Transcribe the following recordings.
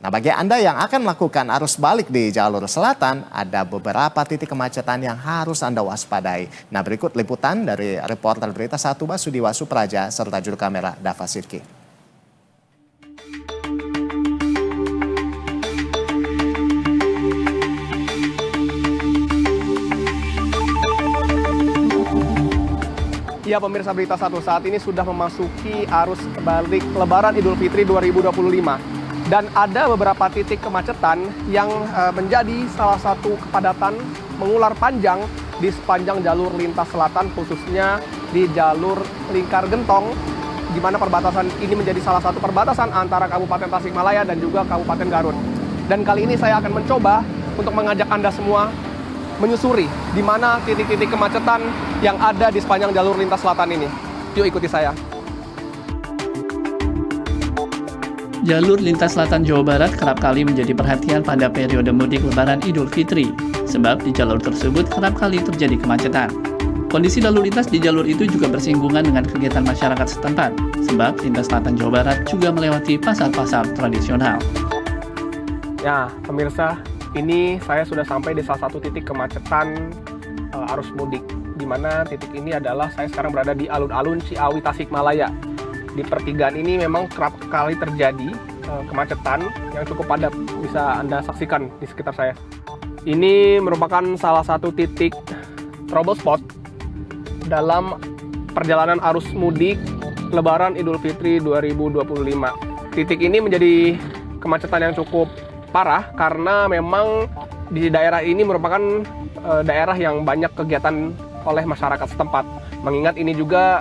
Nah, bagi Anda yang akan melakukan arus balik di jalur selatan, ada beberapa titik kemacetan yang harus Anda waspadai. Nah, berikut liputan dari reporter Berita 1 Basudiwa Supraja serta juru kamera Dava Sirki. Ya, pemirsa Berita 1, saat ini sudah memasuki arus balik Lebaran Idul Fitri 2025. Dan ada beberapa titik kemacetan yang menjadi salah satu kepadatan mengular panjang di sepanjang jalur lintas selatan, khususnya di jalur Lingkar Gentong, di mana perbatasan ini menjadi salah satu perbatasan antara Kabupaten Tasikmalaya dan juga Kabupaten Garut. Dan kali ini saya akan mencoba untuk mengajak Anda semua menyusuri di mana titik-titik kemacetan yang ada di sepanjang jalur lintas selatan ini. Yuk ikuti saya. Jalur lintas selatan Jawa Barat kerap kali menjadi perhatian pada periode mudik Lebaran Idul Fitri, sebab di jalur tersebut kerap kali terjadi kemacetan. Kondisi lalu lintas di jalur itu juga bersinggungan dengan kegiatan masyarakat setempat, sebab lintas selatan Jawa Barat juga melewati pasar-pasar tradisional. Ya, pemirsa, ini saya sudah sampai di salah satu titik kemacetan arus mudik, di mana titik ini adalah saya sekarang berada di alun-alun Ciawi Tasikmalaya. Di pertigaan ini memang kerap kali terjadi kemacetan yang cukup padat, bisa Anda saksikan di sekitar saya. Ini merupakan salah satu titik trouble spot dalam perjalanan arus mudik Lebaran Idul Fitri 2025. Titik ini menjadi kemacetan yang cukup parah karena memang di daerah ini merupakan daerah yang banyak kegiatan oleh masyarakat setempat. Mengingat ini juga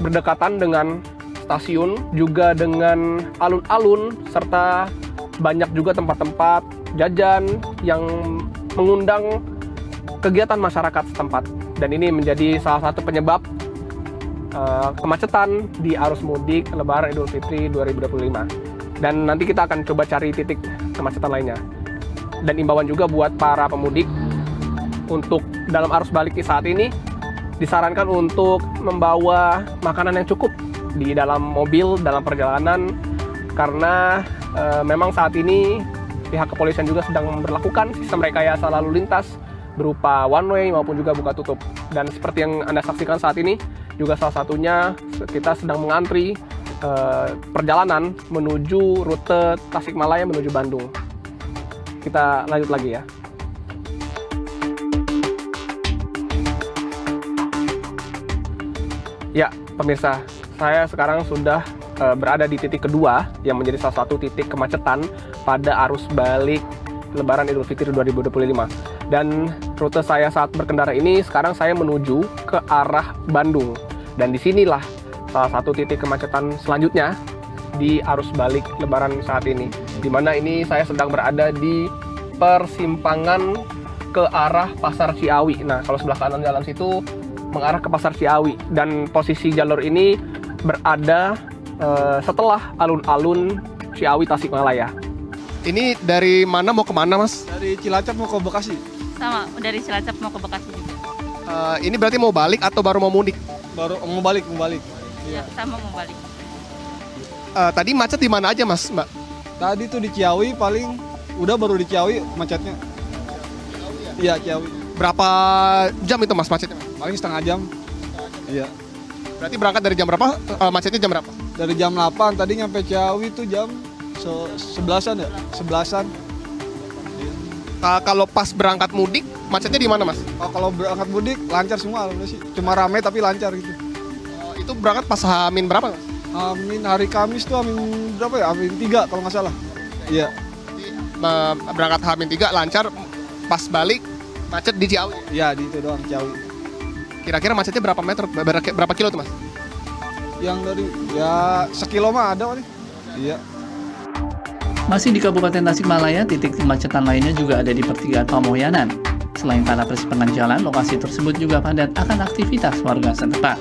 berdekatan dengan stasiun, juga dengan alun-alun, serta banyak juga tempat-tempat jajan yang mengundang kegiatan masyarakat setempat. Dan ini menjadi salah satu penyebab kemacetan di arus mudik Lebaran Idul Fitri 2025. Dan nanti kita akan coba cari titik kemacetan lainnya. Dan imbauan juga buat para pemudik untuk dalam arus balik saat ini disarankan untuk membawa makanan yang cukup di dalam mobil dalam perjalanan, karena memang saat ini pihak kepolisian juga sedang memberlakukan sistem rekayasa lalu lintas berupa one way maupun juga buka tutup. Dan seperti yang Anda saksikan saat ini juga salah satunya kita sedang mengantri perjalanan menuju rute Tasikmalaya menuju Bandung. Kita lanjut lagi ya. Ya, pemirsa, saya sekarang sudah berada di titik kedua yang menjadi salah satu titik kemacetan pada arus balik Lebaran Idul Fitri 2025. Dan rute saya saat berkendara ini sekarang saya menuju ke arah Bandung. Dan disinilah salah satu titik kemacetan selanjutnya di arus balik Lebaran saat ini. Di mana ini saya sedang berada di persimpangan ke arah Pasar Ciawi. Nah, kalau sebelah kanan jalan situ mengarah ke Pasar Ciawi. Dan posisi jalur ini berada setelah alun-alun Ciawi Tasikmalaya. Ini dari mana mau ke mana, Mas? Dari Cilacap mau ke Bekasi. Sama, dari Cilacap mau ke Bekasi juga. Ini berarti mau balik atau baru mau mudik? Baru mau balik. Iya, sama mau balik. Tadi macet di mana aja, Mas, Mbak? Tadi tuh di Ciawi baru di Ciawi macetnya. Iya, Ciawi. Berapa jam itu, Mas, macetnya? Paling setengah jam. Iya. Berarti berangkat dari jam berapa? Macetnya jam berapa? Dari jam 8 tadi nyampe Ciawi tuh jam 11-an ya? 11-an. Kalau pas berangkat mudik, macetnya di mana, Mas? Oh, kalau berangkat mudik lancar semua alhamdulillah sih. Cuma rame tapi lancar gitu. Itu berangkat pas H-min berapa, Mas? Hari Kamis tuh Amin berapa ya? Amin 3 kalau nggak salah. Iya. Berangkat H-min 3 lancar, pas balik macet di Ciawi. Iya, di itu doang Ciawi. Kira-kira macetnya berapa meter? Berapa kilo tuh, Mas? Yang dari ya sekilo mah ada kali. Iya. Masih di Kabupaten Tasikmalaya, titik kemacetan lainnya juga ada di pertigaan Pamoyanan. Selain pada persimpangan jalan, lokasi tersebut juga padat akan aktivitas warga setempat.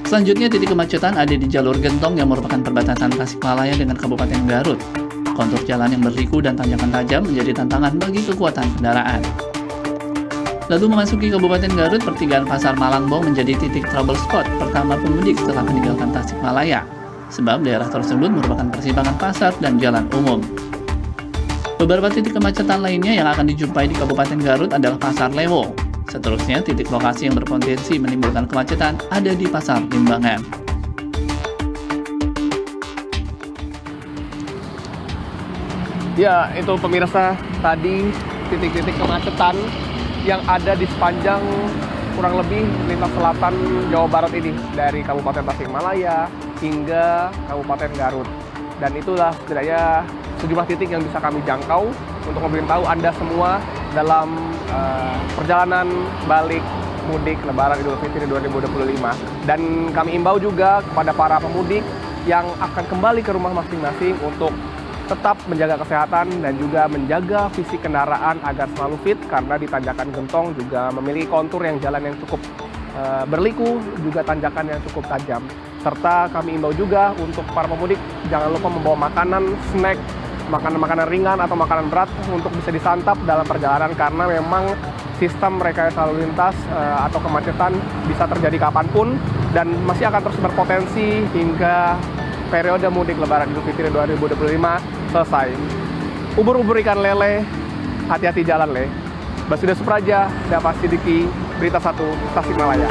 Selanjutnya, titik kemacetan ada di jalur Gentong yang merupakan perbatasan Tasikmalaya dengan Kabupaten Garut. Kontur jalan yang berliku dan tanjakan tajam menjadi tantangan bagi kekuatan kendaraan. Lalu memasuki Kabupaten Garut, pertigaan Pasar Malangbong menjadi titik trouble spot pertama pemudik setelah meninggalkan Tasikmalaya. sebab daerah tersebut merupakan persimpangan pasar dan jalan umum. Beberapa titik kemacetan lainnya yang akan dijumpai di Kabupaten Garut adalah Pasar Lewo. Seterusnya, titik lokasi yang berpotensi menimbulkan kemacetan ada di Pasar Limbangan. Ya, itu pemirsa tadi titik-titik kemacetan yang ada di sepanjang kurang lebih lintas selatan Jawa Barat ini, dari Kabupaten Tasikmalaya hingga Kabupaten Garut. Dan itulah setidaknya sejumlah titik yang bisa kami jangkau untuk memberitahu Anda semua dalam perjalanan balik mudik Lebaran Idul Fitri 2025. Dan kami imbau juga kepada para pemudik yang akan kembali ke rumah masing-masing untuk tetap menjaga kesehatan dan juga menjaga fisik kendaraan agar selalu fit, karena di tanjakan Gentong juga memiliki kontur yang jalan yang cukup berliku, juga tanjakan yang cukup tajam. Serta kami imbau juga untuk para pemudik jangan lupa membawa makanan, snack, makanan-makanan ringan atau makanan berat untuk bisa disantap dalam perjalanan, karena memang sistem rekayasa lalu lintas atau kemacetan bisa terjadi kapanpun dan masih akan terus berpotensi hingga periode mudik Lebaran Idul Fitri 2025 selesai. Ubur-ubur ikan lele, hati-hati jalan le. Basuda Supraja, Dava Sidiki, Berita 1, Tasikmalaya.